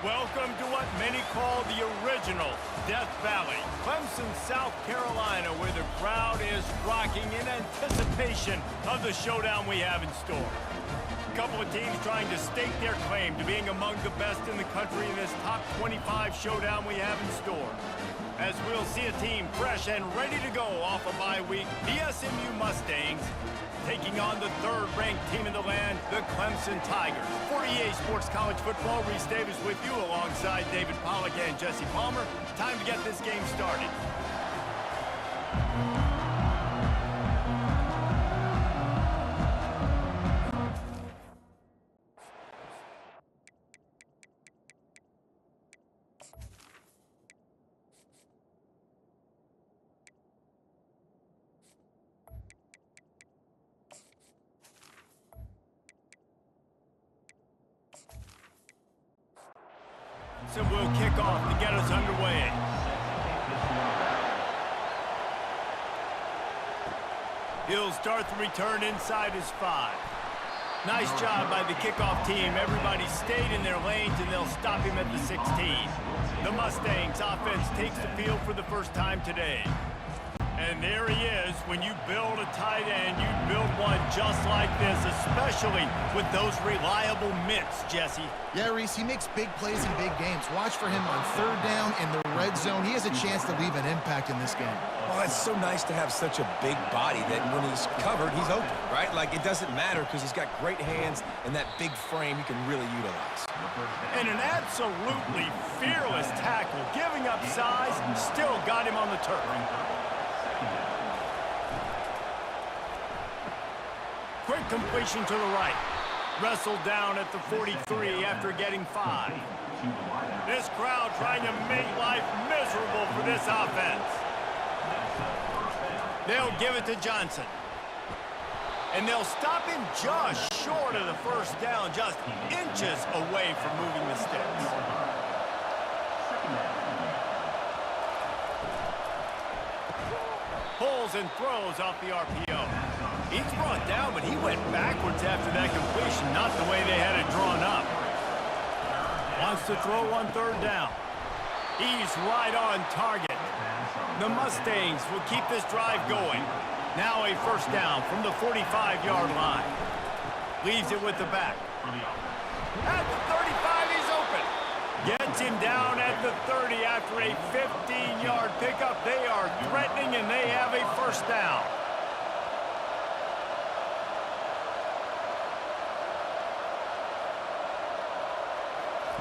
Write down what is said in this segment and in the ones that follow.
Welcome to what many call the original Death Valley, Clemson, South Carolina, where the crowd is rocking in anticipation of the showdown we have in store. A couple of teams trying to stake their claim to being among the best in the country in this top 25 showdown we have in store. As we'll see a team fresh and ready to go off a bye week, the SMU Mustangs, taking on the third-ranked team in the land, the Clemson Tigers. For EA Sports College Football, Reese Davis with you alongside David Pollack and Jesse Palmer. Time to get this game started. So we'll kick off to get us underway. He'll start the return inside his 5. Nice job by the kickoff team. Everybody stayed in their lanes, and they'll stop him at the 16. The Mustangs offense takes the field for the first time today. And there he is. When you build a tight end, you build one just like this, especially with those reliable mitts, Jesse. Yeah, Reese, he makes big plays in big games. Watch for him on third down in the red zone. He has a chance to leave an impact in this game. Well, it's so nice to have such a big body that when he's covered, he's open, right? Like, it doesn't matter because he's got great hands and that big frame he can really utilize. And an absolutely fearless tackle, giving up size, still got him on the turf. Quick completion to the right. Wrestled down at the 43 after getting 5. This crowd trying to make life miserable for this offense. They'll give it to Johnson. And they'll stop him just short of the first down, just inches away from moving the sticks. Pulls and throws off the RPO. He's brought down, but he went backwards after that completion, not the way they had it drawn up. Wants to throw on third down. He's right on target. The Mustangs will keep this drive going. Now a first down from the 45-yard line. Leaves it with the back. At the 35, he's open. Gets him down at the 30 after a 15-yard pickup. They are threatening, and they have a first down.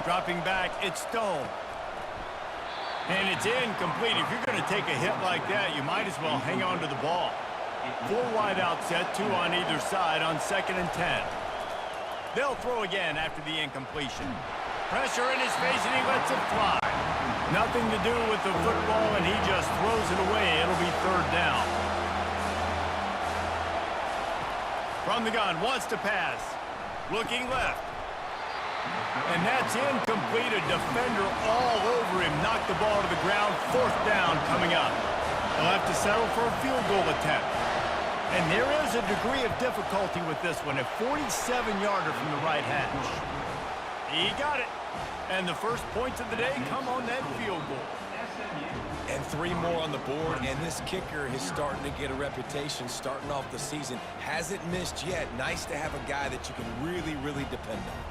Dropping back, it's Stone. And it's incomplete. If you're going to take a hit like that, you might as well hang on to the ball. 4 wide out set, 2 on either side on 2nd and 10. They'll throw again after the incompletion. Pressure in his face, and he lets it fly. Nothing to do with the football, and he just throws it away. It'll be third down. From the gun, wants to pass. Looking left. And that's incomplete. A defender all over him. Knocked the ball to the ground. 4th down coming up. They'll have to settle for a field goal attempt. And there is a degree of difficulty with this one. A 47-yarder from the right hash. He got it. And the first points of the day come on that field goal. And 3 more on the board, and this kicker is starting to get a reputation starting off the season. Hasn't missed yet. Nice to have a guy that you can really, really depend on.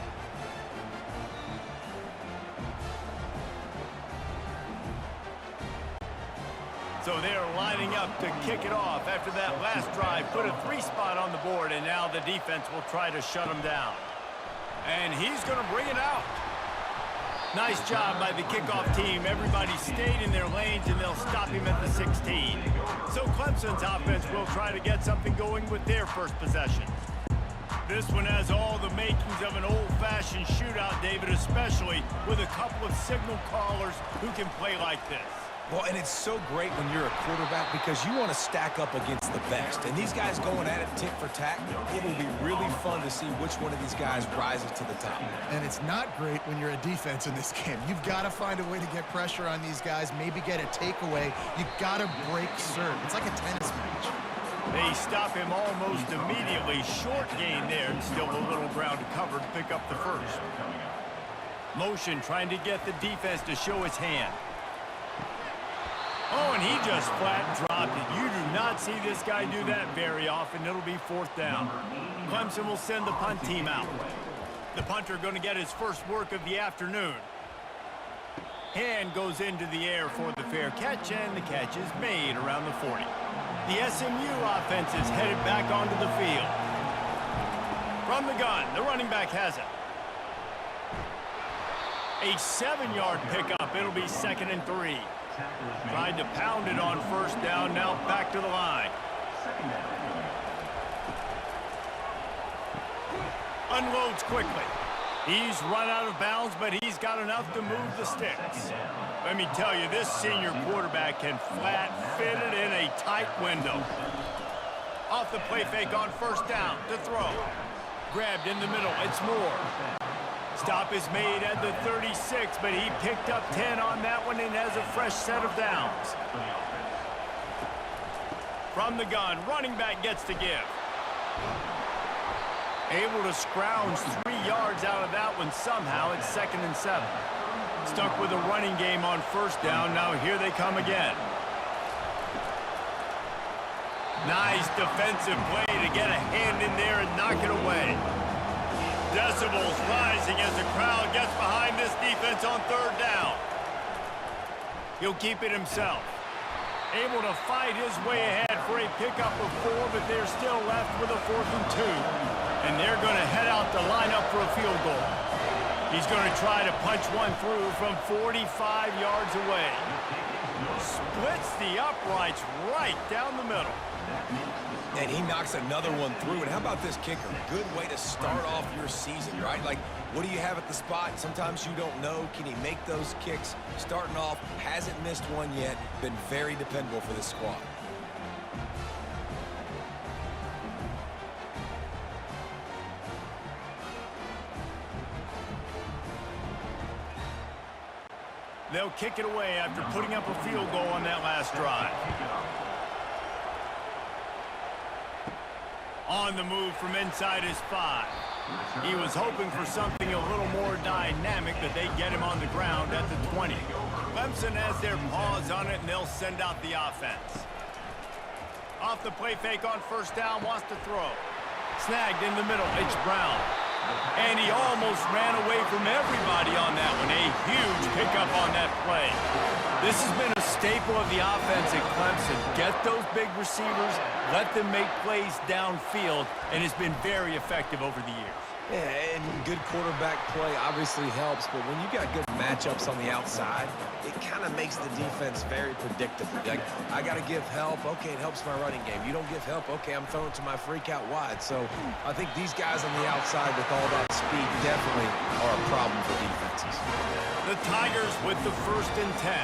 So they're lining up to kick it off after that last drive. Put a 3 spot on the board, and now the defense will try to shut him down. And he's going to bring it out. Nice job by the kickoff team. Everybody stayed in their lanes, and they'll stop him at the 16. So Clemson's offense will try to get something going with their first possession. This one has all the makings of an old-fashioned shootout, David, especially with a couple of signal callers who can play like this. Well, and it's so great when you're a quarterback because you want to stack up against the best. And these guys going at it tick for tack, it will be really fun to see which one of these guys rises to the top. And it's not great when you're a defense in this game. You've got to find a way to get pressure on these guys, maybe get a takeaway. You've got to break serve. It's like a tennis match. They stop him almost immediately. Short gain there, and still a little ground to cover to pick up the first. Motion trying to get the defense to show his hand. Oh, and he just flat dropped it. You do not see this guy do that very often. It'll be 4th down. Clemson will send the punt team out. The punter going to get his first work of the afternoon. Hand goes into the air for the fair catch, and the catch is made around the 40. The SMU offense is headed back onto the field. From the gun, the running back has it. A 7-yard pickup. It'll be 2nd and 3. Tried to pound it on 1st down, now back to the line. Unloads quickly. He's run out of bounds, but he's got enough to move the sticks. Let me tell you, this senior quarterback can flat fit it in a tight window. Off the play fake on 1st down to throw. Grabbed in the middle, it's Moore. Stop is made at the 36, but he picked up 10 on that one and has a fresh set of downs. From the gun, running back gets to give. Able to scrounge 3 yards out of that one somehow. It's 2nd and 7. Stuck with a running game on 1st down. Now here they come again. Nice defensive play to get a hand in there and knock it away. Decibels rising as the crowd gets behind this defense on 3rd down. He'll keep it himself. Able to fight his way ahead for a pickup of 4, but they're still left with a 4th and 2. And they're going to head out to line up for a field goal. He's going to try to punch one through from 45 yards away. Splits the uprights right down the middle. And he knocks another one through. And how about this kicker? Good way to start off your season, right? Like, what do you have at the spot? Sometimes you don't know. Can he make those kicks? Starting off, hasn't missed one yet. Been very dependable for this squad. They'll kick it away after putting up a field goal on that last drive. On the move from inside his 5. He was hoping for something a little more dynamic, but they get him on the ground at the 20. Clemson has their paws on it, and they'll send out the offense. Off the play fake on 1st down, wants to throw. Snagged in the middle, it's Brown. And he almost ran away from everybody on that one. A huge pickup on that play. This has been a staple of the offense at Clemson. Get those big receivers, let them make plays downfield, and it's been very effective over the years. Yeah, and good quarterback play obviously helps, but when you got good matchups on the outside, it kind of makes the defense very predictable. Like, I got to give help. Okay, it helps my running game. You don't give help. Okay, I'm throwing to my freak out wide. So I think these guys on the outside with all that speed definitely are a problem for defenses. The Tigers with the 1st and 10.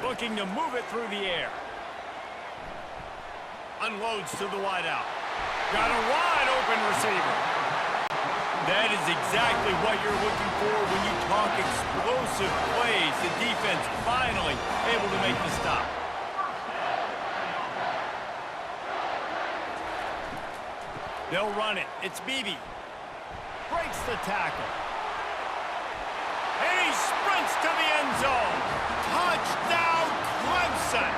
Looking to move it through the air. Unloads to the wideout. Got a wide open receiver. That is exactly what you're looking for when you talk explosive plays. The defense finally able to make the stop. They'll run it. It's Beebe. Breaks the tackle. And he sprints to the end zone. Touchdown, Clemson!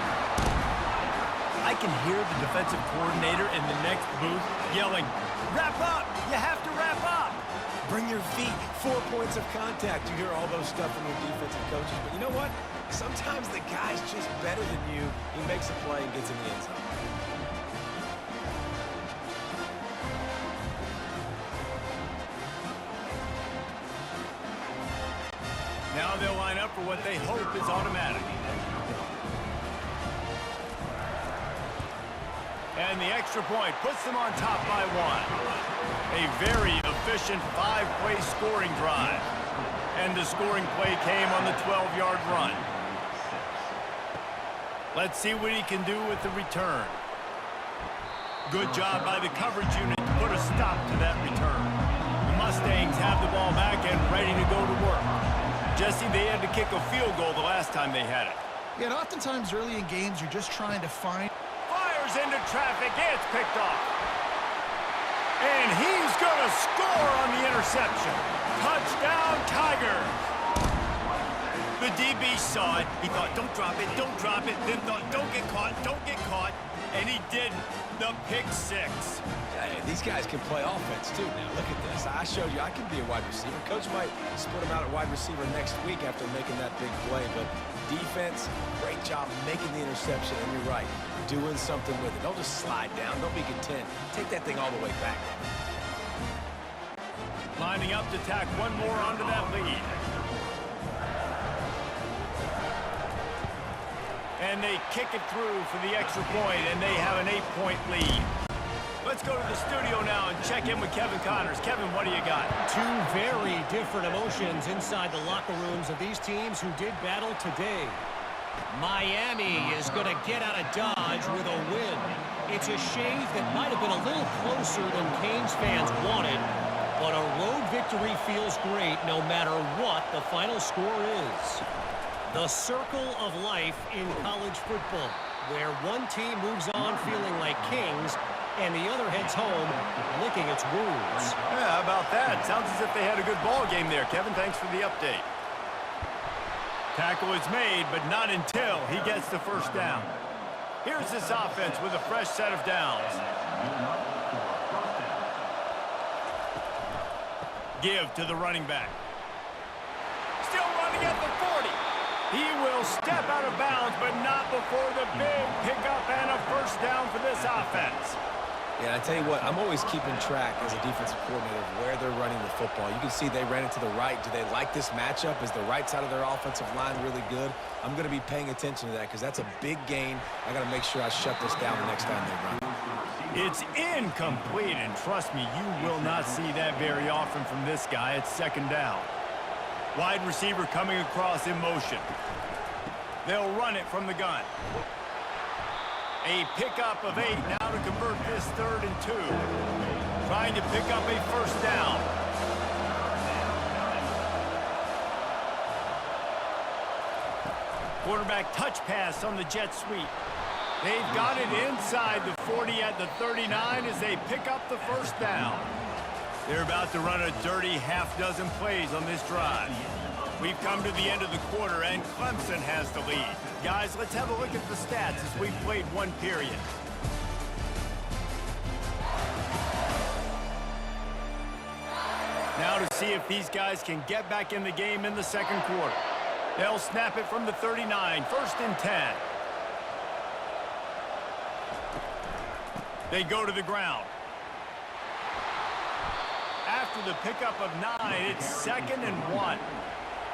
I can hear the defensive coordinator in the next booth yelling, "Wrap up! You have to wrap up!" Bring your feet. 4 points of contact. You hear all those stuff from your defensive coaches. But you know what? Sometimes the guy's just better than you. He makes a play and gets in the end zone. Now they'll line up for what they hope is automatic. And the extra point puts them on top by 1. A very efficient 5-play scoring drive. And the scoring play came on the 12-yard run. Let's see what he can do with the return. Good job by the coverage unit to put a stop to that return. The Mustangs have the ball back and ready to go to work. Jesse, they had to kick a field goal the last time they had it. Yeah, and oftentimes early in games, you're just trying to find... Fires into traffic, it's picked off. And he's going to score on the interception. Touchdown, Tigers! The DB saw it. He thought, don't drop it, don't drop it. Then thought, don't get caught. And he didn't. The pick six. Hey, these guys can play offense, too. Now, look at this. I showed you I can be a wide receiver. Coach might split him out at wide receiver next week after making that big play. But defense, great job making the interception. And you're right, doing something with it. Don't just slide down. Don't be content. Take that thing all the way back. Lining up to tack one more onto that lead. And they kick it through for the extra point, and they have an 8-point lead. Let's go to the studio now and check in with Kevin Connors. Kevin, what do you got? Two very different emotions inside the locker rooms of these teams who did battle today. Miami is going to get out of Dodge with a win. It's a shave that might have been a little closer than Canes fans wanted, but a road victory feels great no matter what the final score is. The circle of life in college football, where one team moves on feeling like kings and the other heads home licking its wounds. Yeah, how about that? Sounds as if they had a good ball game there. Kevin, thanks for the update. Tackle is made, but not until he gets the first down. Here's this offense with a fresh set of downs. Give to the running back. Still running at the 40. He will step out of bounds, but not before the big pickup and a first down for this offense. Yeah, I tell you what, I'm always keeping track as a defensive coordinator of where they're running the football. You can see they ran it to the right. Do they like this matchup? Is the right side of their offensive line really good? I'm going to be paying attention to that because that's a big gain. I got to make sure I shut this down the next time they run. It's incomplete, and trust me, you will not see that very often from this guy. It's second down. Wide receiver coming across in motion. They'll run it from the gun. A pickup of 8 now to convert this 3rd and 2. Trying to pick up a first down. Quarterback touch pass on the jet sweep. They've got it inside the 40 at the 39 as they pick up the first down. They're about to run a dirty half-dozen plays on this drive. We've come to the end of the quarter, and Clemson has the lead. Guys, let's have a look at the stats as we've played one period. Now to see if these guys can get back in the game in the second quarter. They'll snap it from the 39, 1st and 10. They go to the ground. After the pickup of 9, it's 2nd and 1.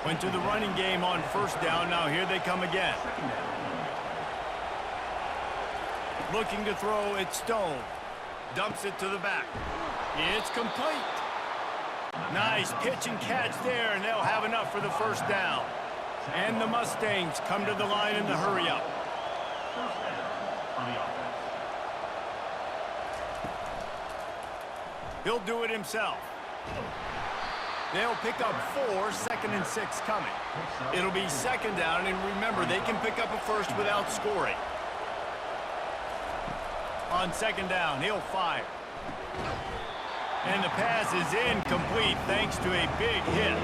Went to the running game on first down. Now here they come again. Looking to throw, it's Stone. Dumps it to the back. It's complete. Nice pitch and catch there, and they'll have enough for the first down. And the Mustangs come to the line in the hurry-up. He'll do it himself. They'll pick up 4, 2nd and 6 coming. It'll be second down, and remember, they can pick up a first without scoring. On second down, he'll fire. And the pass is incomplete thanks to a big hit.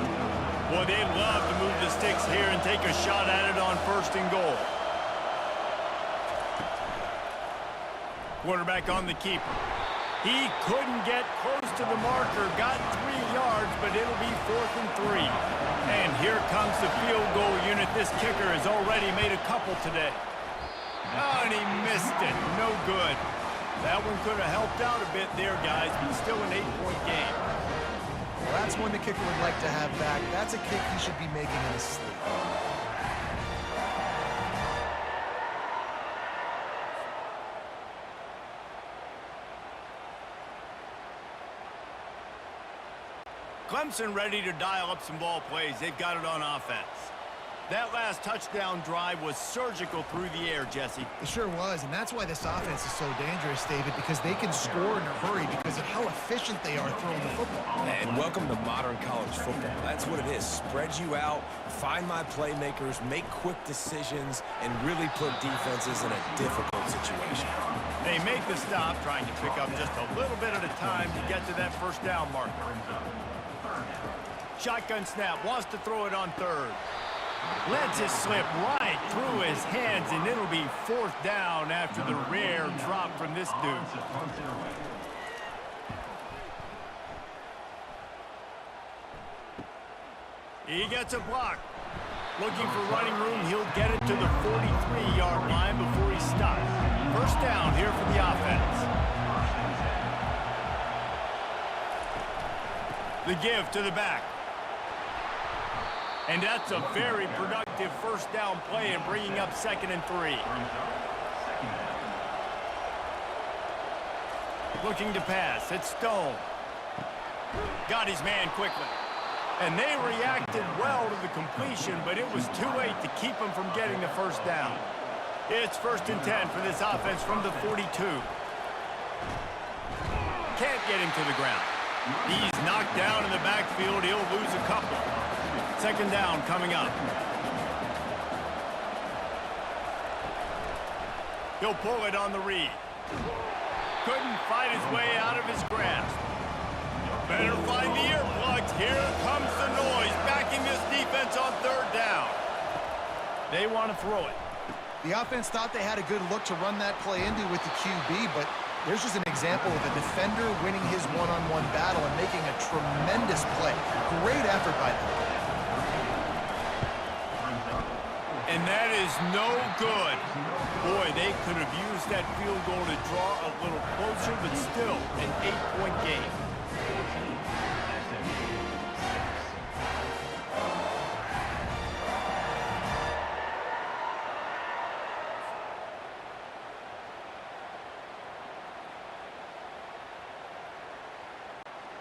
Boy, they'd love to move the sticks here and take a shot at it on 1st and goal. Quarterback on the keeper. He couldn't get close to the marker, got 3 yards, but it'll be 4th and 3. And here comes the field goal unit. This kicker has already made a couple today. Oh, and he missed it. No good. That one could have helped out a bit there, guys, but still an 8-point game. Well, that's one the kicker would like to have back. That's a kick he should be making in his sleep. Clemson ready to dial up some ball plays. They've got it on offense. That last touchdown drive was surgical through the air, Jesse. It sure was, and that's why this offense is so dangerous, David, because they can score in a hurry because of how efficient they are throwing the football. And welcome to modern college football. That's what it is. Spread you out, find my playmakers, make quick decisions, and really put defenses in a difficult situation. They make the stop, trying to pick up just a little bit at a time to get to that first down marker. Shotgun snap, wants to throw it on third. Lets it slip right through his hands, and it'll be fourth down after the rare drop from this dude. He gets a block. Looking for running room, he'll get it to the 43-yard line before he stops. First down here for the offense. The give to the back. And that's a very productive first down play and bringing up 2nd and 3. Looking to pass. It's Stone. Got his man quickly. And they reacted well to the completion, but it was too late to keep him from getting the first down. It's 1st and 10 for this offense from the 42. Can't get him to the ground. He's knocked down in the backfield. He'll lose a couple. 2nd down coming up. He'll pull it on the read. Couldn't fight his way out of his grasp. Better find the earplugs. Here comes the noise, backing this defense on 3rd down. They want to throw it. The offense thought they had a good look to run that play into with the QB, but there's just an example of a defender winning his one-on-one battle and making a tremendous play. Great effort by them. And that is no good. Boy, they could have used that field goal to draw a little closer, but still an 8-point game.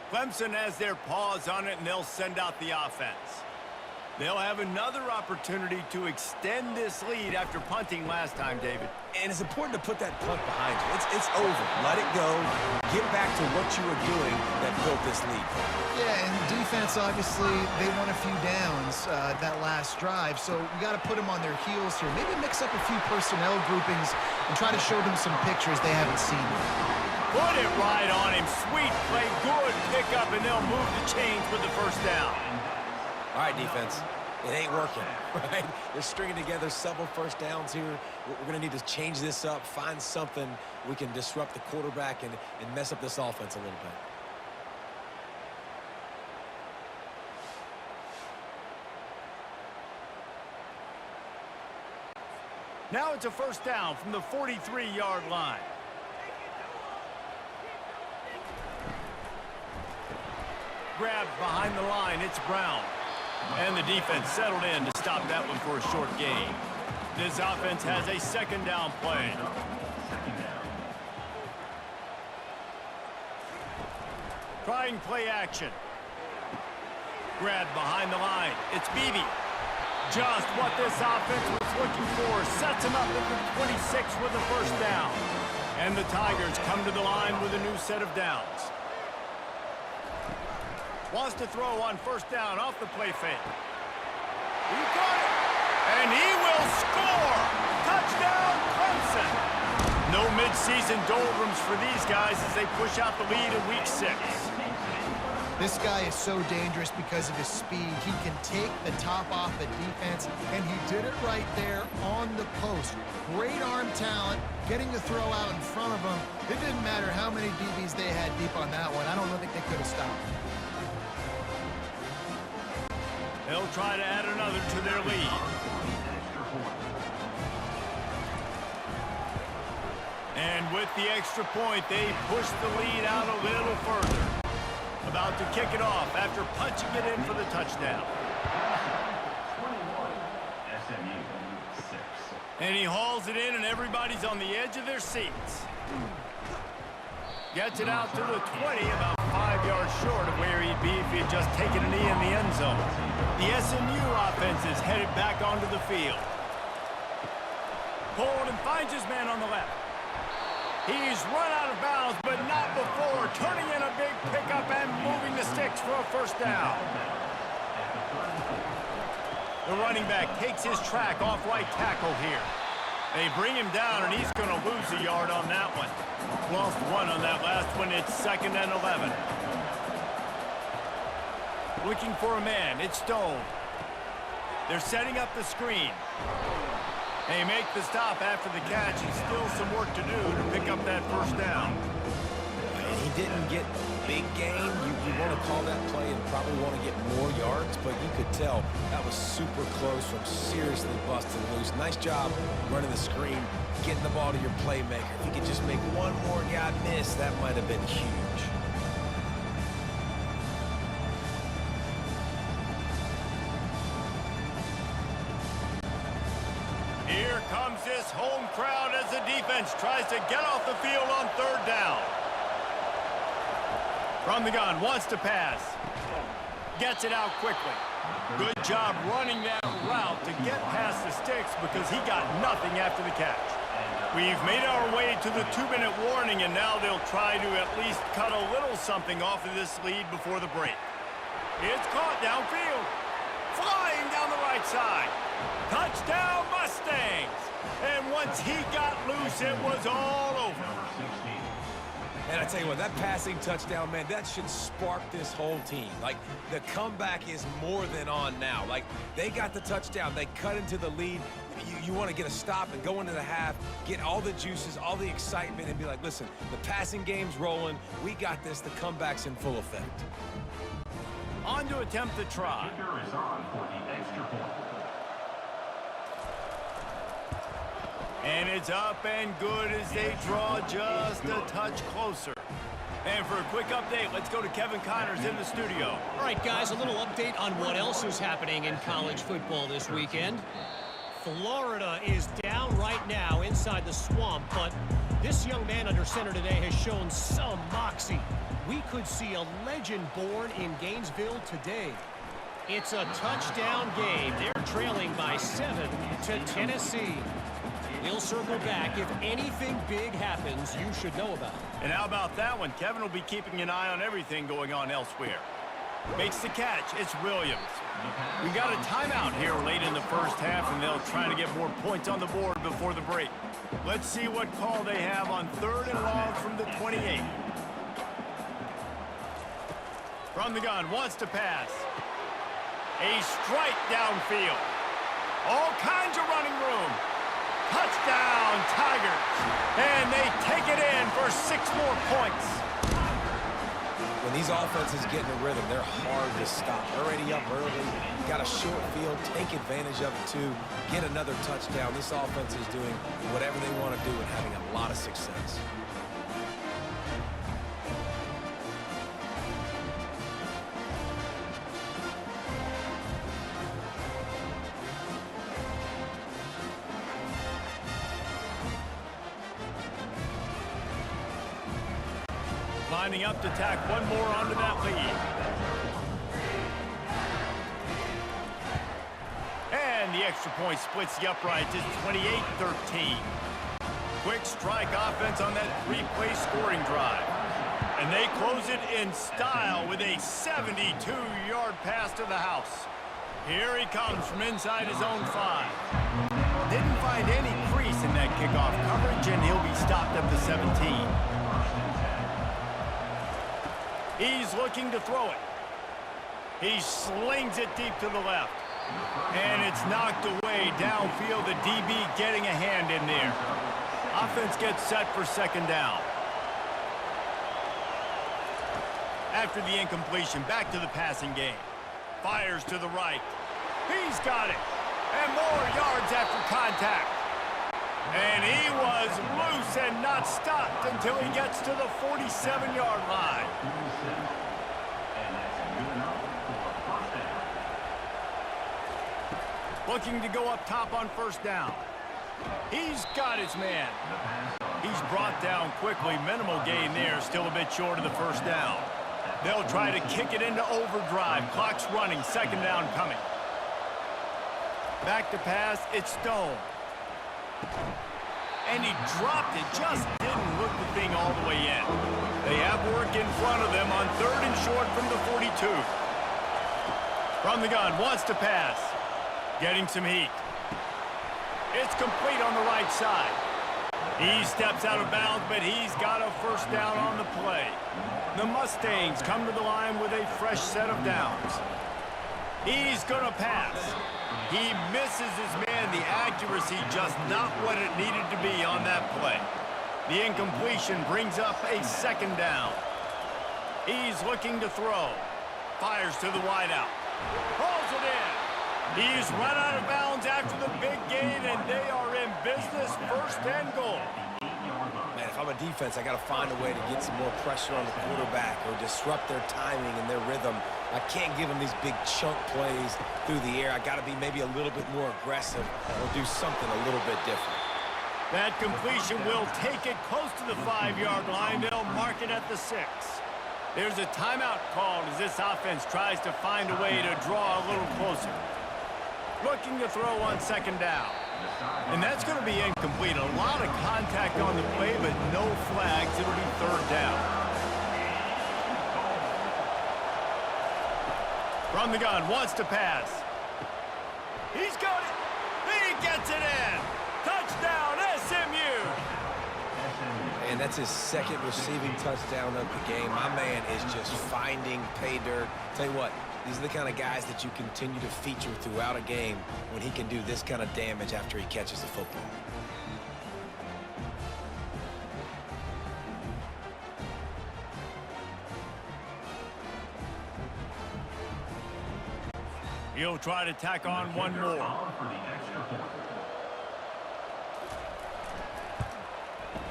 Clemson has their paws on it, and they'll send out the offense. They'll have another opportunity to extend this lead after punting last time, David. And it's important to put that punt behind you. It's over. Let it go. Get back to what you were doing that built this lead. Yeah, and defense, obviously, they won a few downs that last drive, so you got to put them on their heels here. Maybe mix up a few personnel groupings and try to show them some pictures they haven't seen yet. Put it right on him. Sweet play. Good pickup, and they'll move the chains with the first down. All right, defense. It ain't working, right? They're stringing together several first downs here. We're going to need to change this up, find something we can disrupt the quarterback and mess up this offense a little bit. Now it's a first down from the 43-yard line. Grabbed behind the line, it's Brown. And the defense settled in to stop that one for a short gain. This offense has a 2nd down play. Trying play action. Grabbed behind the line, it's Beebe. Just what this offense was looking for. Sets him up at the 26 with the first down. And the Tigers come to the line with a new set of downs. Wants to throw on first down off the play fake. He got it. And he will score. Touchdown, Clemson. No midseason doldrums for these guys as they push out the lead in week 6. This guy is so dangerous because of his speed. He can take the top off the defense, and he did it right there on the post. Great arm talent, getting the throw out in front of him. It didn't matter how many DBs they had deep on that one. I don't think they could have stopped. They'll try to add another to their lead. And with the extra point, they push the lead out a little further. About to kick it off after punching it in for the touchdown. SMU 6. And he hauls it in, and everybody's on the edge of their seats. Gets it out to the 20, about 5 yards short of where he'd be if he had just taken a knee in the end zone. The SMU offense is headed back onto the field. Pulled and finds his man on the left. He's run out of bounds, but not before turning in a big pickup and moving the sticks for a first down. The running back takes his track off right tackle here. They bring him down, and he's going to lose a yard on that one. Lost one on that last one. It's 2nd and 11. Looking for a man. It's Stone. They're setting up the screen. They make the stop after the catch, and still some work to do to pick up that first down. And he didn't get big gain. You want to call that play and probably want to get more yards, but you could tell that was super close from seriously busting loose. Nice job running the screen, getting the ball to your playmaker. If he could just make one more guy miss, that might have been huge. Here comes this home crowd as the defense tries to get off the field on third down. From the gun, wants to pass. Gets it out quickly. Good job running that route to get past the sticks because he got nothing after the catch. We've made our way to the 2-minute warning, and now they'll try to at least cut a little something off of this lead before the break. It's caught downfield. Flying down the right side. Touchdown Mustangs! And once he got loose, it was all over. And I tell you what, that passing touchdown, man, that should spark this whole team. Like, the comeback is more than on now. Like, they got the touchdown. They cut into the lead. You want to get a stop and go into the half, get all the juices, all the excitement, and be like, listen, the passing game's rolling. We got this. The comeback's in full effect. On to attempt the try. Kicker is on for the extra point. And it's up and good as they draw just a touch closer. And for a quick update, let's go to Kevin Connors in the studio. All right, guys, a little update on what else is happening in college football this weekend. Florida is down right now inside the swamp, but this young man under center today has shown some moxie. We could see a legend born in Gainesville today. It's a touchdown game. They're trailing by 7 to Tennessee. We'll circle back. If anything big happens, you should know about it. And how about that one? Kevin will be keeping an eye on everything going on elsewhere. Makes the catch. It's Williams. We got a timeout here late in the first half, and they'll try to get more points on the board before the break. Let's see what call they have on 3rd and long from the 28. From the gun, wants to pass. A strike downfield. All kinds of running room. Touchdown, Tigers. And they take it in for 6 more points. When these offenses get in a rhythm, they're hard to stop. Already up early, got a short field, take advantage of it too, get another touchdown. This offense is doing whatever they want to do and having a lot of success. Lining up to tack one more onto that lead. And the extra point splits the uprights. It's 28-13. Quick strike offense on that 3-play scoring drive. And they close it in style with a 72-yard pass to the house. Here he comes from inside his own 5. Didn't find any crease in that kickoff coverage, and he'll be stopped at the 17. He's looking to throw it. He slings it deep to the left. And it's knocked away downfield. The DB getting a hand in there. Offense gets set for 2nd down. After the incompletion, back to the passing game. Fires to the right. He's got it. And more yards after contact. And he was loose and not stopped until he gets to the 47-yard line. Looking to go up top on 1st down. He's got his man. He's brought down quickly. Minimal gain there. Still a bit short of the 1st down. They'll try to kick it into overdrive. Clock's running. 2nd down coming. Back to pass. It's Stone. And he dropped it. Just didn't look the thing all the way in. They have work in front of them on 3rd and short from the 42. From the gun. Wants to pass. Getting some heat. It's complete on the right side. He steps out of bounds, but he's got a first down on the play. The Mustangs come to the line with a fresh set of downs. He's going to pass. He misses his man. The accuracy just not what it needed to be on that play. The incompletion brings up a second down. He's looking to throw. Fires to the wideout. Pulls it in. He's run out of bounds after the big gain, and they are in business, first and goal. Man, if I'm a defense, I got to find a way to get some more pressure on the quarterback or disrupt their timing and their rhythm. I can't give them these big chunk plays through the air. I got to be maybe a little bit more aggressive or do something a little bit different. That completion will take it close to the 5-yard line. They'll mark it at the 6. There's a timeout called as this offense tries to find a way to draw a little closer. Looking to throw on second down. And that's going to be incomplete. A lot of contact on the play, but no flags. It'll be third down. From the gun, wants to pass. He's got it. He gets it in. Touchdown, SMU. And that's his second receiving touchdown of the game. My man is just finding pay dirt. Tell you what, these are the kind of guys that you continue to feature throughout a game when he can do this kind of damage after he catches the football. He'll try to tack on one more.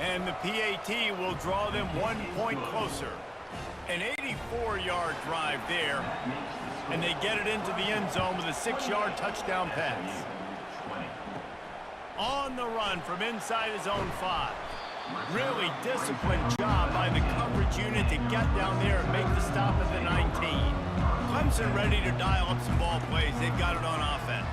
And the PAT will draw them 1 point closer. An 84-yard drive there. And they get it into the end zone with a 6-yard touchdown pass. On the run from inside his own 5. Really disciplined job by the coverage unit to get down there and make the stop at the 19. Clemson ready to dial up some ball plays. They've got it on offense.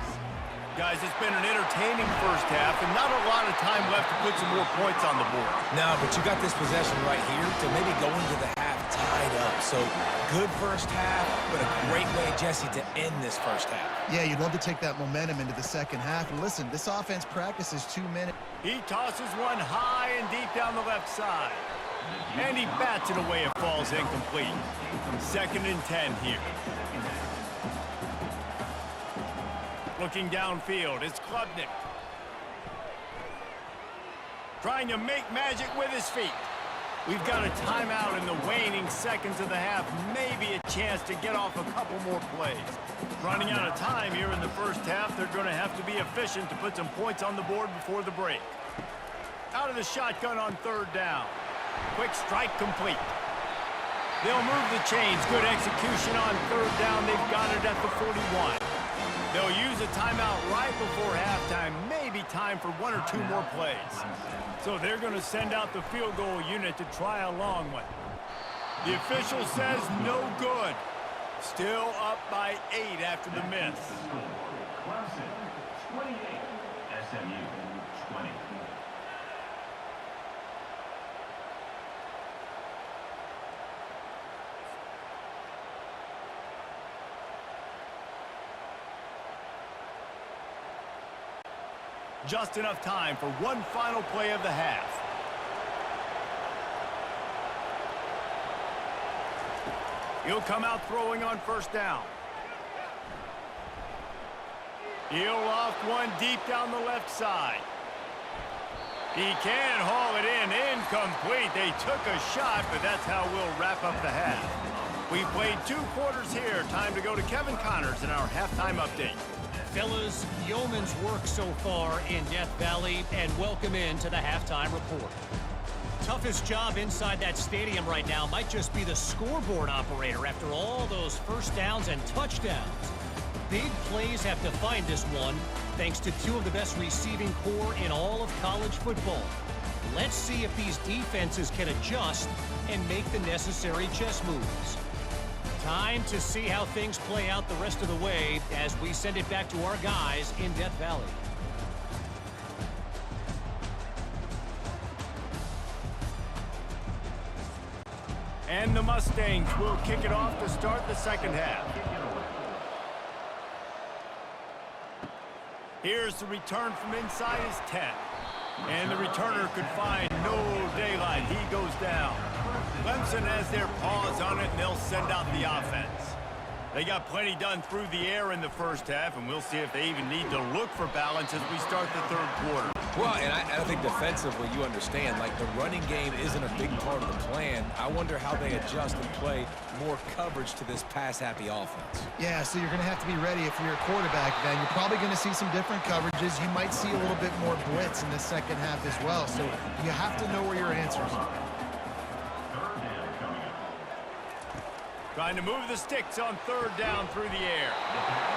Guys, it's been an entertaining first half and not a lot of time left to put some more points on the board. No, but you got this possession right here to maybe go into the half tied up. So good first half, but a great way, Jesse, to end this first half. Yeah, you'd love to take that momentum into the second half. And listen, this offense practices 2 minutes. He tosses one high and deep down the left side. And he bats it away. It falls incomplete. 2nd and 10 here. Looking downfield, it's Klubnik. Trying to make magic with his feet. We've got a timeout in the waning seconds of the half. Maybe a chance to get off a couple more plays. Running out of time here in the first half. They're going to have to be efficient to put some points on the board before the break. Out of the shotgun on 3rd down. Quick strike complete. They'll move the chains. Good execution on 3rd down. They've got it at the 41. They'll use a timeout right before halftime. Maybe time for 1 or 2 more plays. So they're going to send out the field goal unit to try a long one. The official says no good. Still up by 8 after the miss. Clemson 28, SMU 20. Just enough time for one final play of the half. He'll come out throwing on 1st down. He'll loft one deep down the left side. He can haul it in. Incomplete. They took a shot, but that's how we'll wrap up the half. We've played 2 quarters here. Time to go to Kevin Connors in our halftime update. Fellas, yeoman's work so far in Death Valley, and welcome into the halftime report. Toughest job inside that stadium right now might just be the scoreboard operator after all those first downs and touchdowns. Big plays have defined this one, thanks to 2 of the best receiving core in all of college football. Let's see if these defenses can adjust and make the necessary chess moves. Time to see how things play out the rest of the way as we send it back to our guys in Death Valley. And the Mustangs will kick it off to start the second half. Here's the return from inside his 10. And the returner could find no daylight. He goes down. Clemson has their paws on it, and they'll send out the offense. They got plenty done through the air in the first half, and we'll see if they even need to look for balance as we start the third quarter. Well, and I think defensively, you understand, like the running game isn't a big part of the plan. I wonder how they adjust and play more coverage to this pass-happy offense. Yeah, so you're going to have to be ready if you're a quarterback, then. You're probably going to see some different coverages. You might see a little bit more blitz in the second half as well, so you have to know where your answers are. Trying to move the sticks on third down through the air.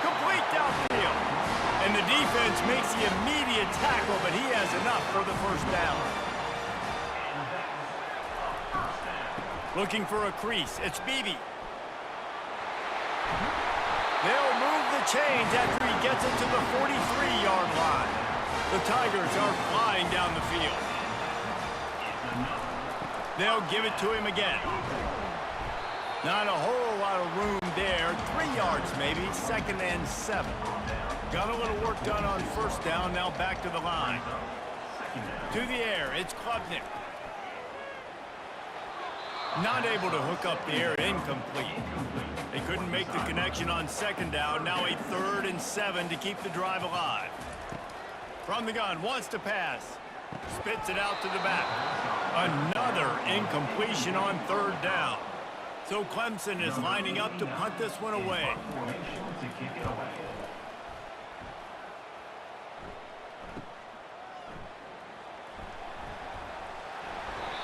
Complete downfield. And the defense makes the immediate tackle, but he has enough for the first down. Looking for a crease. It's Beebe. They'll move the chains after he gets it to the 43-yard line. The Tigers are flying down the field. They'll give it to him again. Not a whole lot of room there. 3 yards maybe, 2nd and 7. Got a little work done on first down, now back to the line. To the air, it's Klubnik. Not able to hook up the air, incomplete. They couldn't make the connection on second down, now a 3rd and 7 to keep the drive alive. From the gun, wants to pass. Spits it out to the back. Another incompletion on third down. So Clemson is lining up to punt this one away.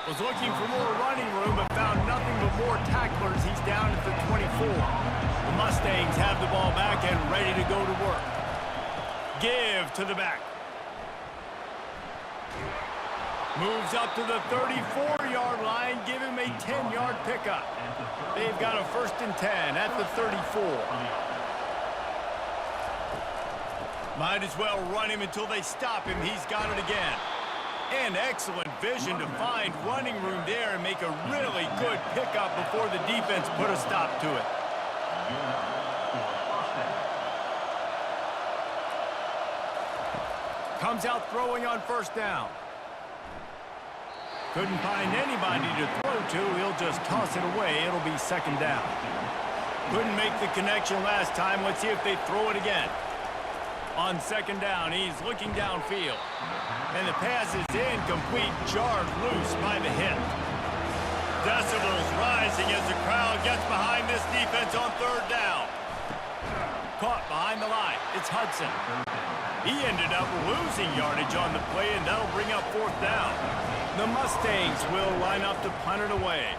Was looking for more running room, but found nothing but more tacklers. He's down at the 24. The Mustangs have the ball back and ready to go to work. Give to the back. Moves up to the 34-yard line. Give him a 10-yard pickup. They've got a 1st and 10 at the 34. Might as well run him until they stop him. He's got it again. And excellent vision to find running room there and make a really good pickup before the defense put a stop to it. Comes out throwing on first down. Couldn't find anybody to throw to. He'll just toss it away. It'll be 2nd down. Couldn't make the connection last time. Let's see if they throw it again. On 2nd down, he's looking downfield. And the pass is incomplete, jarred loose by the hit. Decibels rising as the crowd gets behind this defense on third down. Caught behind the line. It's Hudson. He ended up losing yardage on the play, and that'll bring up 4th down. The Mustangs will line up to punt it away.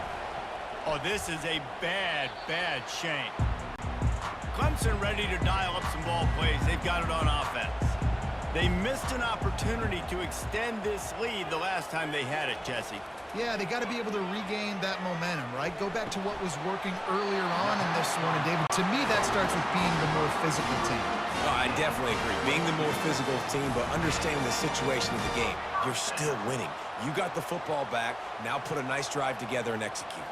Oh, this is a bad, bad shank. Clemson ready to dial up some ball plays. They've got it on offense. They missed an opportunity to extend this lead the last time they had it, Jesse. Yeah, they got to be able to regain that momentum, right? Go back to what was working earlier on in this one. And, David, to me, that starts with being the more physical team. No, I definitely agree. Being the more physical team, but understanding the situation of the game. You're still winning. You got the football back. Now put a nice drive together and execute.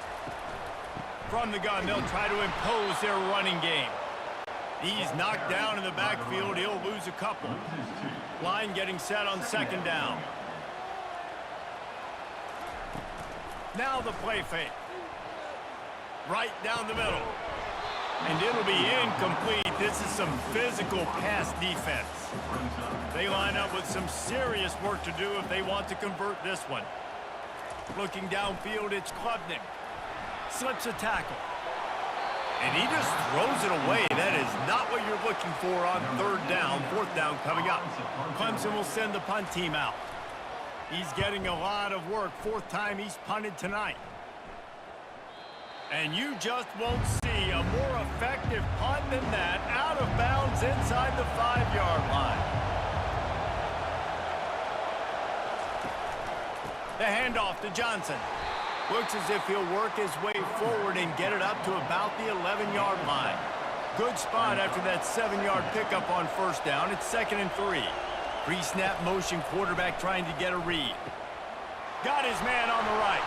From the gun, they'll try to impose their running game. He's knocked down in the backfield. He'll lose a couple. Line getting set on 2nd down. Now the play fake. Right down the middle. And it'll be incomplete. This is some physical pass defense. They line up with some serious work to do if they want to convert this one. Looking downfield, it's Klubnik. Slips a tackle. And he just throws it away. That is not what you're looking for on third down. 4th down coming up. Clemson will send the punt team out. He's getting a lot of work. 4th time he's punted tonight. And you just won't see a more effective punt than that. Out of bounds inside the 5-yard line. The handoff to Johnson. Looks as if he'll work his way forward and get it up to about the 11-yard line. Good spot after that 7-yard pickup on first down. It's 2nd and 3. Pre-snap motion, quarterback trying to get a read. Got his man on the right.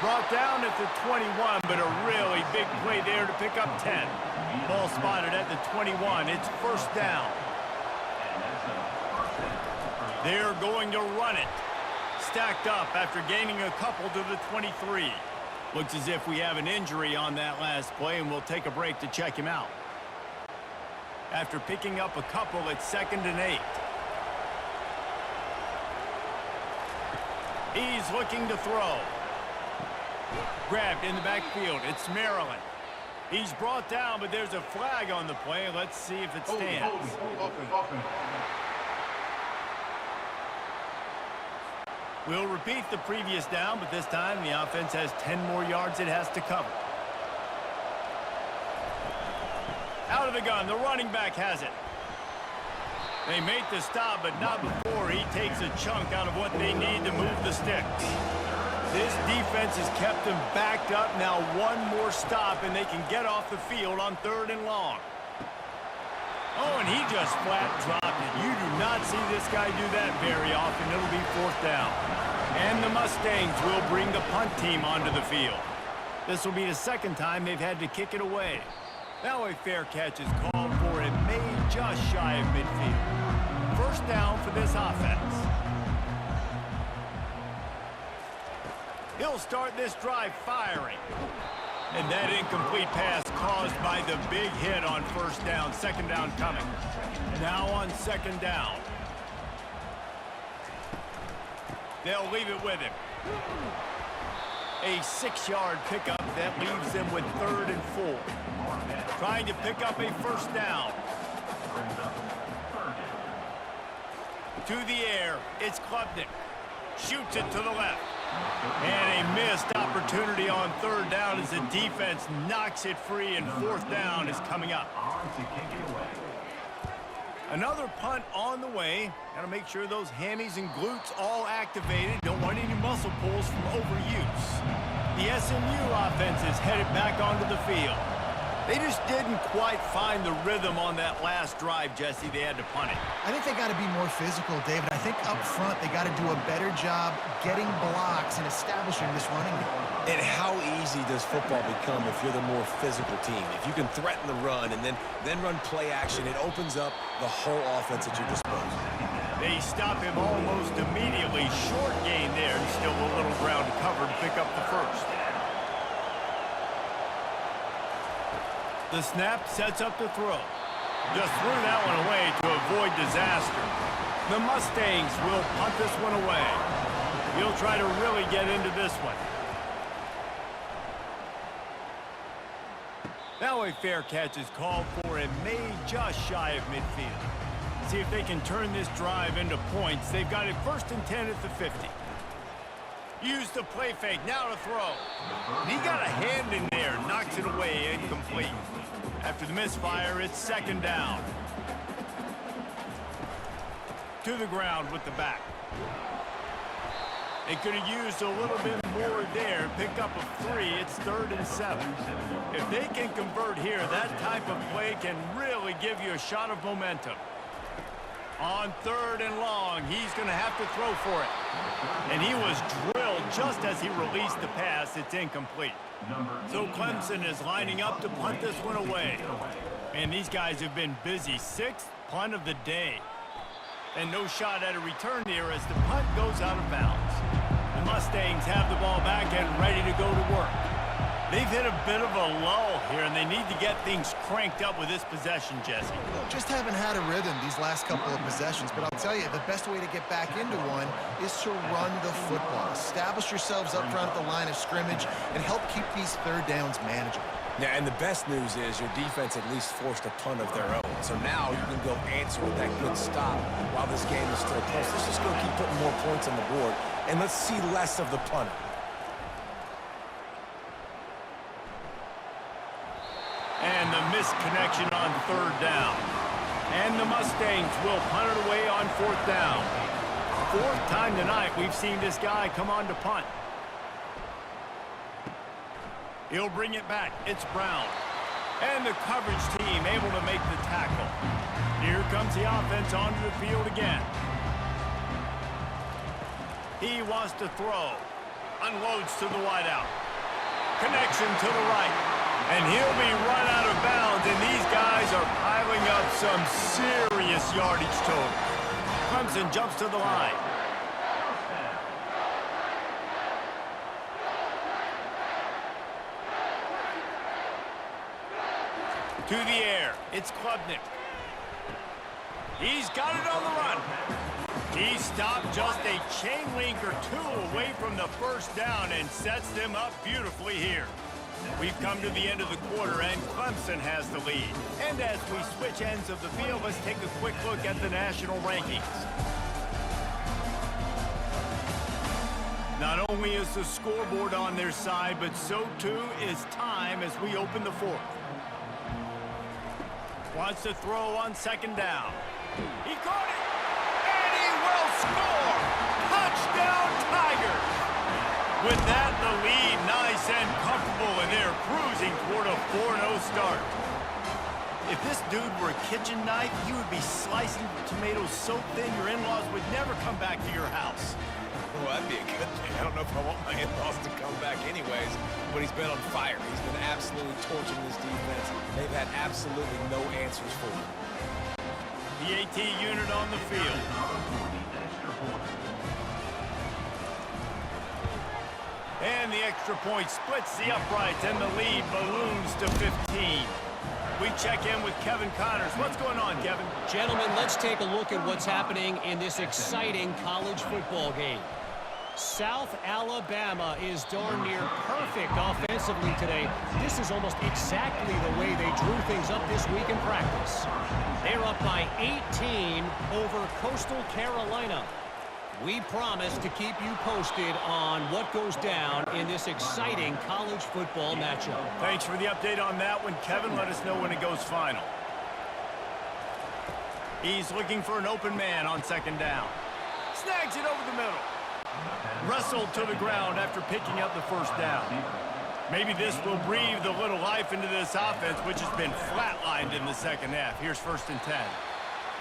Brought down at the 21, but a really big play there to pick up 10. Ball spotted at the 21. It's 1st down. They're going to run it. Stacked up after gaining a couple to the 23. Looks as if we have an injury on that last play, and we'll take a break to check him out. After picking up a couple, it's 2nd and 8. He's looking to throw. Grabbed in the backfield. It's Maryland. He's brought down, but there's a flag on the play. Let's see if it stands. We'll repeat the previous down, but this time the offense has 10 more yards it has to cover. Out of the gun, the running back has it. They make the stop, but not before he takes a chunk out of what they need to move the sticks. This defense has kept them backed up. Now one more stop, and they can get off the field on 3rd and long. Oh, and he just flat dropped it. You do not see this guy do that very often. It'll be 4th down. And the Mustangs will bring the punt team onto the field. This will be the 2nd time they've had to kick it away. Now a fair catch is called for and made just shy of midfield. 1st down for this offense. He'll start this drive firing. And that incomplete pass caused by the big hit on 1st down. 2nd down coming. Now on 2nd down. They'll leave it with him. A 6-yard pickup that leaves them with 3rd and 4. Trying to pick up a 1st down. To the air, it's Klubnik. Shoots it to the left. And a missed opportunity on 3rd down as the defense knocks it free, and 4th down is coming up. Another punt on the way. Got to make sure those hammies and glutes all activated. Don't want any muscle pulls from overuse. The SMU offense is headed back onto the field. They just didn't quite find the rhythm on that last drive, Jesse. They had to punt it. I think they got to be more physical, David. I think up front they got to do a better job getting blocks and establishing this running game. And how easy does football become if you're the more physical team? If you can threaten the run and then run play action, it opens up the whole offense at your disposal. They stop him almost immediately. Short gain there, and still a little ground to cover to pick up the 1st. The snap sets up the throw. Just threw that one away to avoid disaster. The Mustangs will punt this one away. He'll try to really get into this one. Now a fair catch is called for and made just shy of midfield. See if they can turn this drive into points. They've got it 1st and 10 at the 50. Use the play fake, now to throw. And he got a hand in there, knocks it away, incomplete. After the misfire, it's 2nd down. To the ground with the back. They could have used a little bit more there, pick up a 3, it's 3rd and 7. If they can convert here, that type of play can really give you a shot of momentum. On 3rd and long, he's going to have to throw for it. And he was drilled just as he released the pass. It's incomplete. So Clemson is lining up to punt this one away. And these guys have been busy. 6th punt of the day. And no shot at a return here as the punt goes out of bounds. The Mustangs have the ball back and ready to go to work. They've hit a bit of a lull here, and they need to get things cranked up with this possession, Jesse. Just haven't had a rhythm these last couple of possessions, but I'll tell you, the best way to get back into one is to run the football. Establish yourselves up front at the line of scrimmage and help keep these 3rd downs manageable. Yeah, and the best news is your defense at least forced a punt of their own. So now you can go answer with that good stop while this game is still close. Let's just go keep putting more points on the board, and let's see less of the punter. And the missed connection on 3rd down. And the Mustangs will punt it away on 4th down. 4th time tonight we've seen this guy come on to punt. He'll bring it back. It's Brown. And the coverage team able to make the tackle. Here comes the offense onto the field again. He wants to throw. Unloads to the wideout. Connection to the right. And he'll be run out of bounds, and these guys are piling up some serious yardage total. Clemson jumps to the line. To the air, it's Klubnik. He's got it on the run. He stopped just a chain link or two away from the first down and sets them up beautifully here. We've come to the end of the quarter, and Clemson has the lead. And as we switch ends of the field, let's take a quick look at the national rankings. Not only is the scoreboard on their side, but so too is time as we open the fourth. Wants to throw on second down. He caught it, and he will score! Touchdown, Tigers! With that, the lead nice and comfortable, and they're cruising toward a 4-0 start. If this dude were a kitchen knife, he would be slicing tomatoes so thin your in-laws would never come back to your house. Well, that'd be a good thing. I don't know if I want my in-laws to come back anyways, but he's been on fire. He's been absolutely torching this defense. They've had absolutely no answers for him. The AT unit on the field. And the extra point splits the uprights, and the lead balloons to 15. We check in with Kevin Connors. What's going on, Kevin? Gentlemen, let's take a look at what's happening in this exciting college football game. South Alabama is darn near perfect offensively today. This is almost exactly the way they drew things up this week in practice. They're up by 18 over Coastal Carolina. We promise to keep you posted on what goes down in this exciting college football matchup. Thanks for the update on that one, Kevin. Let us know when it goes final. He's looking for an open man on second down. Snags it over the middle. Wrestled to the ground after picking up the first down. Maybe this will breathe a little life into this offense, which has been flatlined in the second half. Here's 1st and 10.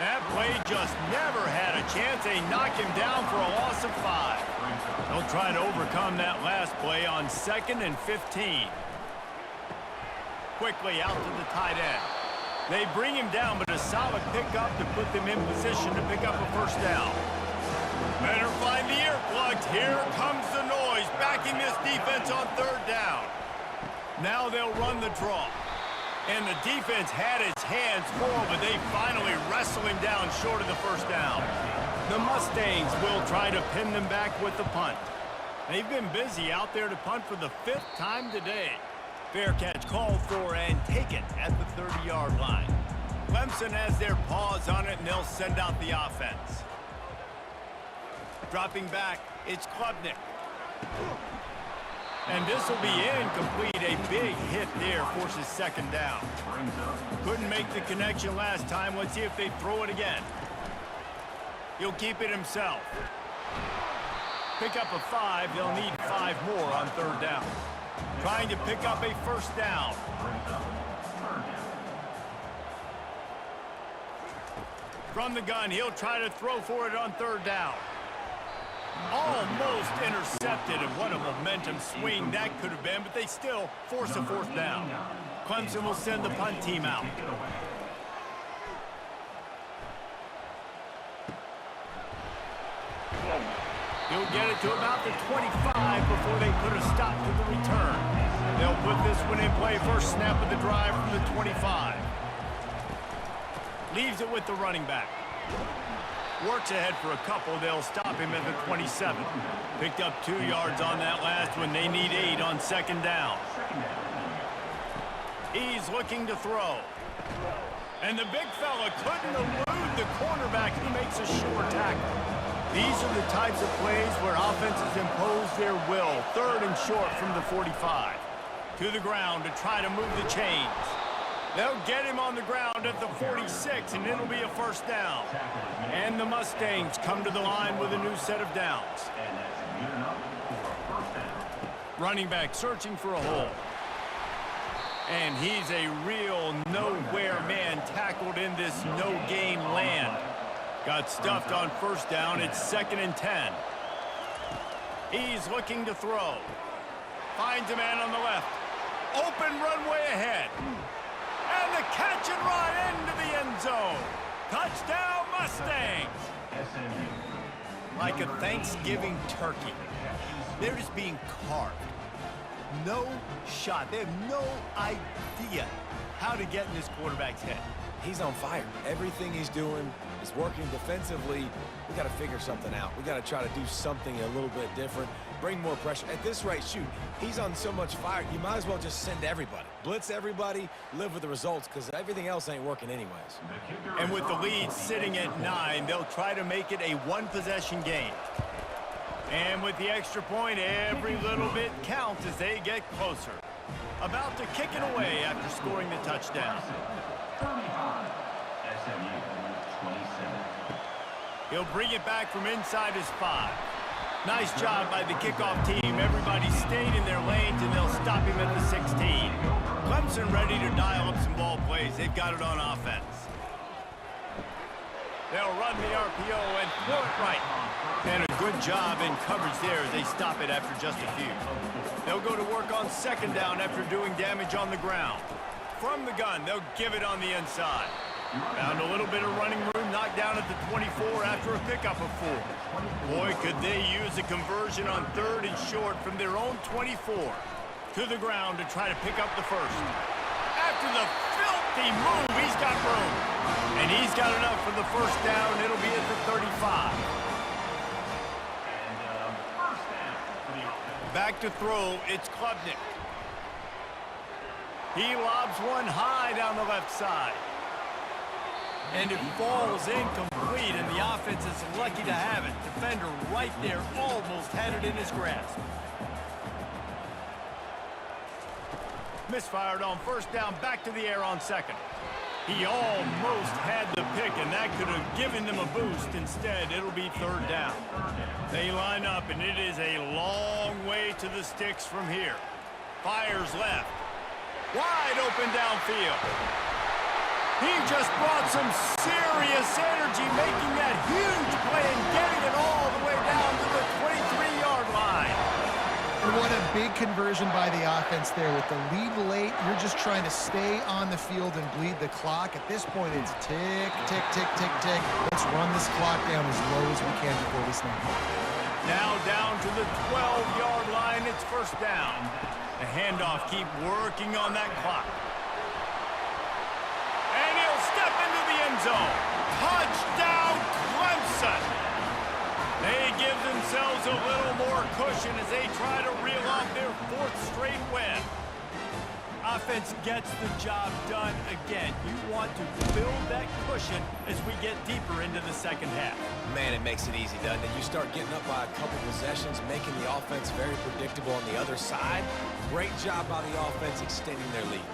That play just never had a chance. They knock him down for a loss of 5. They'll try to overcome that last play on 2nd and 15. Quickly out to the tight end. They bring him down, but a solid pickup to put them in position to pick up a first down. Better find the earplugs. Here comes the noise, backing this defense on 3rd down. Now they'll run the draw. And the defense had its hands full, but they finally wrestle him down short of the first down. The Mustangs will try to pin them back with the punt. They've been busy out there to punt for the 5th time today. Fair catch called for and taken at the 30-yard line. Clemson has their paws on it, and they'll send out the offense. Dropping back, it's Klubnik. And this will be incomplete. A big hit there forces second down. Couldn't make the connection last time. Let's see if they throw it again. He'll keep it himself. Pick up a 5. They'll need 5 more on 3rd down. Trying to pick up a first down. From the gun, he'll try to throw for it on 3rd down. Almost intercepted, and what a momentum swing that could have been, but they still force a 4th down. Clemson will send the punt team out. He'll get it to about the 25 before they put a stop to the return. They'll put this one in play. First snap of the drive from the 25. Leaves it with the running back. Works ahead for a couple. They'll stop him at the 27. Picked up 2 yards on that last one. They need 8 on 2nd down. He's looking to throw. And the big fella couldn't elude the cornerback who makes a sure tackle. These are the types of plays where offenses impose their will. 3rd and short from the 45. To the ground to try to move the chains. They'll get him on the ground at the 46, and it'll be a first down. And the Mustangs come to the line with a new set of downs. Running back searching for a hole. And he's a real nowhere man tackled in this no-gain land. Got stuffed on first down. It's 2nd and 10. He's looking to throw. Finds a man on the left. Open runway ahead. And the catch and run into the end zone. Touchdown, Mustangs. SMU. Like a Thanksgiving turkey. They're just being carved. No shot. They have no idea how to get in this quarterback's head. He's on fire. Everything he's doing is working defensively. We got to figure something out. We got to try to do something a little bit different, bring more pressure. At this rate, shoot, he's on so much fire, you might as well just send everybody. Blitz everybody, live with the results, because everything else ain't working anyways. And with the lead sitting at 9, they'll try to make it a one-possession game. And with the extra point, every little bit counts as they get closer. About to kick it away after scoring the touchdown. 35. SMU 27. He'll bring it back from inside his 5. Nice job by the kickoff team. Everybody stayed in their lanes, and they'll stop him at the 16. Clemson ready to dial up some ball plays. They've got it on offense. They'll run the RPO and throw it right. And a good job in coverage there as they stop it after just a few. They'll go to work on second down after doing damage on the ground. From the gun, they'll give it on the inside. Found a little bit of running room, knocked down at the 24 after a pickup of 4. Boy, could they use a conversion on 3rd and short from their own 24. To the ground to try to pick up the first. After the filthy move, he's got room. And he's got enough for the first down. It'll be at the 35. Back to throw, it's Klubnik. He lobs one high down the left side. And it falls incomplete, and the offense is lucky to have it. Defender right there almost had it in his grasp. Misfired on first down, back to the air on second. He almost had the pick, and that could have given them a boost. Instead, it'll be 3rd down. They line up, and it is a long way to the sticks from here. Fires left. Wide open downfield. He just brought some serious energy, making that huge play and getting it all the way down to the 23-yard line. And what a big conversion by the offense there. With the lead late, you're just trying to stay on the field and bleed the clock. At this point, it's tick, tick, tick, tick, tick. Let's run this clock down as low as we can before we snap it. Now down to the 12-yard line, it's first down. The handoff, keep working on that clock. And he'll step into the end zone. Touchdown, Clemson! They give themselves a little more cushion as they try to reel off their 4th straight win. Offense gets the job done again. You want to build that cushion as we get deeper into the second half. Man, it makes it easy, doesn't it? You start getting up by a couple possessions, making the offense very predictable on the other side. Great job by the offense extending their lead.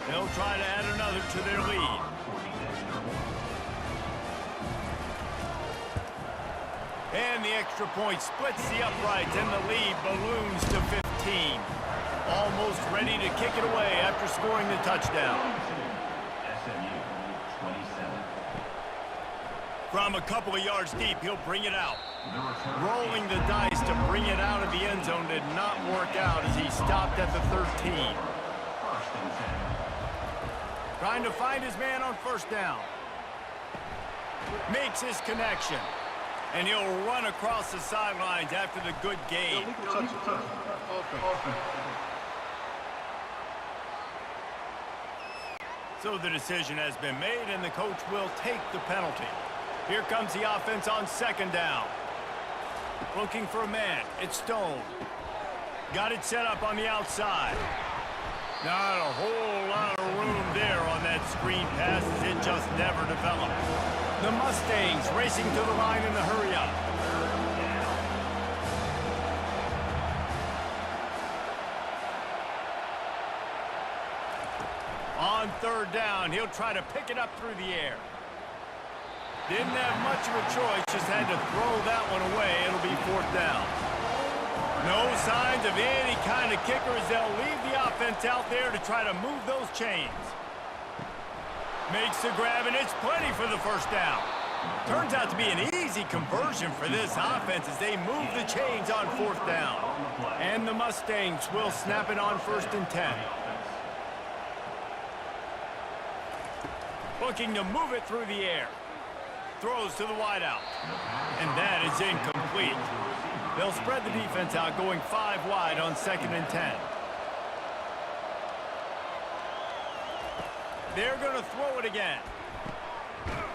They'll try to add another to their lead. And the extra point splits the uprights, and the lead balloons to 15. Almost ready to kick it away after scoring the touchdown. SMU 27. From a couple of yards deep, he'll bring it out. Rolling the dice to bring it out of the end zone did not work out as he stopped at the 13. 1st and 10. Trying to find his man on first down. Makes his connection. And he'll run across the sidelines after the good game. So the decision has been made, and the coach will take the penalty. Here comes the offense on second down. Looking for a man. It's Stone. Got it set up on the outside. Not a whole lot of room there on that screen pass as it just never developed. The Mustangs racing to the line in the hurry-up. On 3rd down, he'll try to pick it up through the air. Didn't have much of a choice, just had to throw that one away. It'll be 4th down. No signs of any kind of kickers. They'll leave the offense out there to try to move those chains. Makes the grab, and it's plenty for the first down. Turns out to be an easy conversion for this offense as they move the chains on 4th down. And the Mustangs will snap it on 1st and 10. Looking to move it through the air. Throws to the wideout. And that is incomplete. They'll spread the defense out, going 5 wide on 2nd and 10. They're going to throw it again.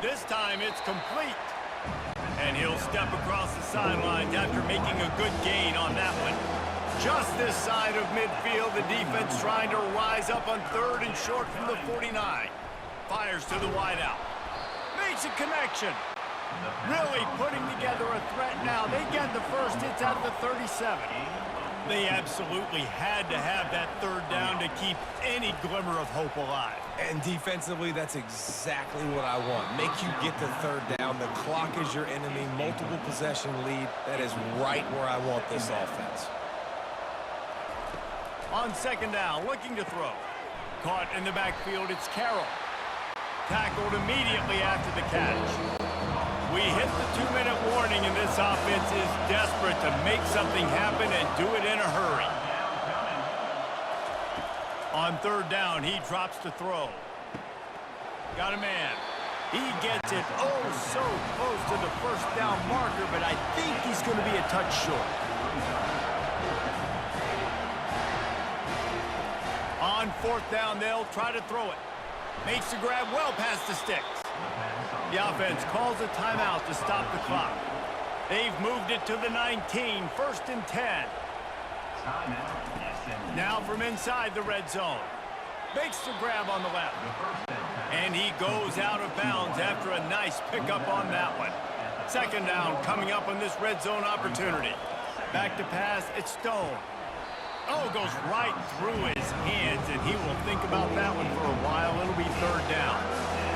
This time it's complete. And he'll step across the sidelines after making a good gain on that one. Just this side of midfield, the defense trying to rise up on 3rd and short from the 49. Fires to the wideout. Makes a connection. Really putting together a threat now. They get the first. It's at the 37. They absolutely had to have that 3rd down to keep any glimmer of hope alive. And defensively, that's exactly what I want. Make you get the 3rd down. The clock is your enemy. Multiple possession lead. That is right where I want this offense. On 2nd down, looking to throw. Caught in the backfield, it's Carroll. Tackled immediately after the catch. We hit the 2-minute warning, and this offense is desperate to make something happen and do it in a hurry. On 3rd down, he drops to throw. Got a man. He gets it oh so close to the 1st down marker, but I think he's going to be a touch short. On 4th down, they'll try to throw it. Makes the grab well past the sticks. The offense calls a timeout to stop the clock. They've moved it to the 19, 1st and 10. Now from inside the red zone. Makes the grab on the left. And he goes out of bounds after a nice pickup on that one. 2nd down coming up on this red zone opportunity. Back to pass, it's Stone. Oh, goes right through his hands, and he will think about that one for a while. It'll be 3rd down.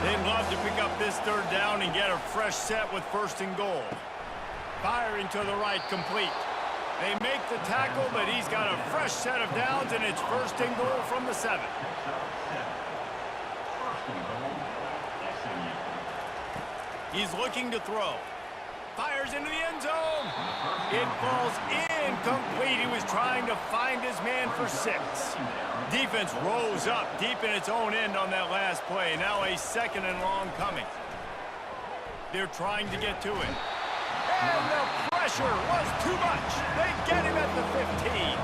They'd love to pick up this 3rd down and get a fresh set with 1st and goal. Firing to the right, complete. They make the tackle, but he's got a fresh set of downs, and it's 1st and goal from the 7. He's looking to throw. Fires into the end zone. It falls incomplete. He was trying to find his man for 6. Defense rose up deep in its own end on that last play. Now a 2nd and long coming. They're trying to get to it. And the pressure was too much. They get him at the 15.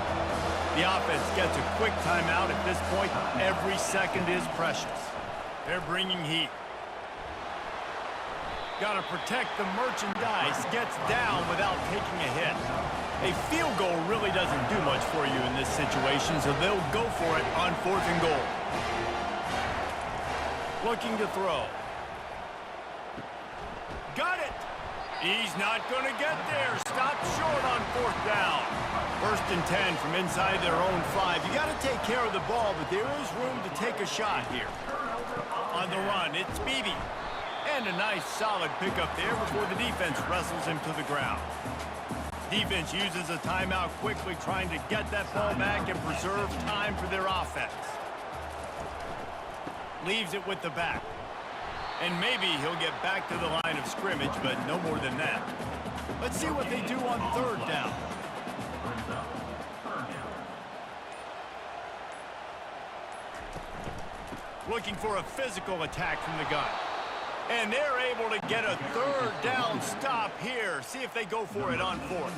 The offense gets a quick timeout at this point. Every second is precious. They're bringing heat. Got to protect the merchandise. Gets down without taking a hit. A field goal really doesn't do much for you in this situation, so they'll go for it on 4th and goal. Looking to throw. Got it. He's not going to get there. Stopped short on 4th down. 1st and 10 from inside their own 5. You got to take care of the ball, but there is room to take a shot here. On the run, it's Beebe. And a nice solid pickup there before the defense wrestles him to the ground. Defense uses a timeout quickly, trying to get that ball back and preserve time for their offense. Leaves it with the back. And maybe he'll get back to the line of scrimmage, but no more than that. Let's see what they do on 3rd down. Looking for a physical attack from the gun. And they're able to get a 3rd down stop here. See if they go for it on 4th.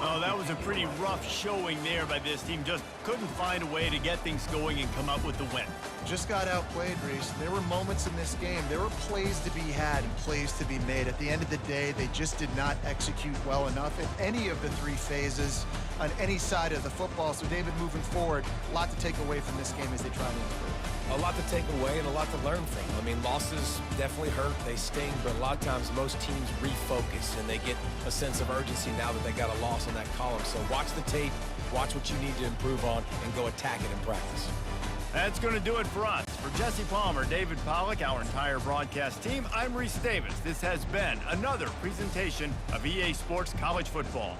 Oh, that was a pretty rough showing there by this team. Just couldn't find a way to get things going and come up with the win. Just got outplayed, Reese. There were moments in this game. There were plays to be had and plays to be made. At the end of the day, they just did not execute well enough in any of the 3 phases on any side of the football. So, David, moving forward, a lot to take away from this game as they try to improve. A lot to take away and a lot to learn from. I mean, losses definitely hurt. They sting, but a lot of times most teams refocus and they get a sense of urgency now that they got a loss in that column. So watch the tape, watch what you need to improve on, and go attack it in practice. That's going to do it for us. For Jesse Palmer, David Pollack, our entire broadcast team, I'm Reese Davis. This has been another presentation of EA Sports College Football.